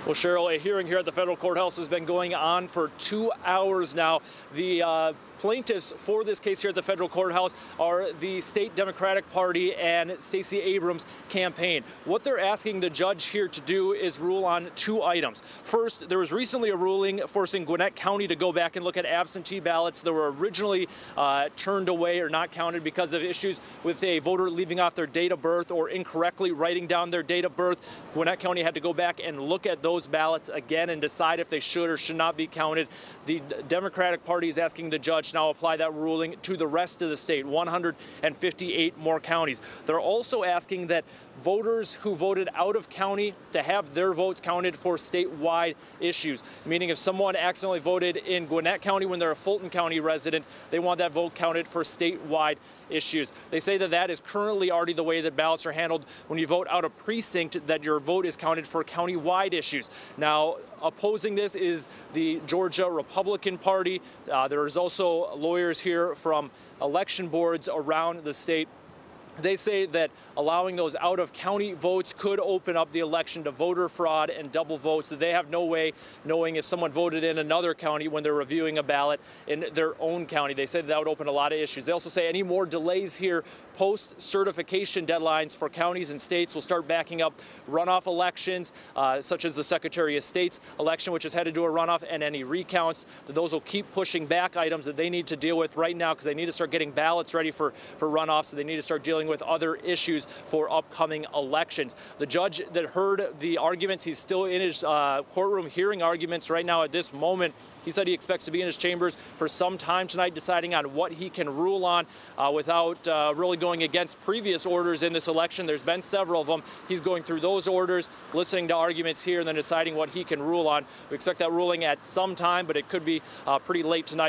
Well, Cheryl, a hearing here at the federal courthouse has been going on for 2 hours now. The plaintiffs for this case here at the federal courthouse are the state Democratic Party and Stacey Abrams campaign. What they're asking the judge here to do is rule on 2 items. First, there was recently a ruling forcing Gwinnett County to go back and look at absentee ballots that were originally turned away or not counted because of issues with a voter leaving off their date of birth or incorrectly writing down their date of birth. Gwinnett County had to go back and look at those ballots again and decide if they should or should not be counted. The Democratic Party is asking the judge now apply that ruling to the rest of the state, 158 more counties. They're also asking that voters who voted out of county to have their votes counted for statewide issues, meaning if someone accidentally voted in Gwinnett County when they're a Fulton County resident, they want that vote counted for statewide issues. They say that that is currently already the way that ballots are handled when you vote out of precinct, that your vote is counted for county-wide issues. Now, opposing this is the Georgia Republican Party. There is also lawyers here from election boards around the state. They say that allowing those out-of-county votes could open up the election to voter fraud and double votes, that they have no way knowing if someone voted in another county when they're reviewing a ballot in their own county. They say that would open a lot of issues. They also say any more delays here post-certification deadlines for counties and states will start backing up runoff elections, such as the Secretary of State's election, which has had to do a runoff, and any recounts. That those will keep pushing back items that they need to deal with right now because they need to start getting ballots ready for runoffs. So they need to start dealing with other issues for upcoming elections. The judge that heard the arguments, he's still in his courtroom hearing arguments right now at this moment. He said he expects to be in his chambers for some time tonight deciding on what he can rule on without really going against previous orders in this election. There's been several of them. He's going through those orders, listening to arguments here, and then deciding what he can rule on. We expect that ruling at some time, but it could be pretty late tonight.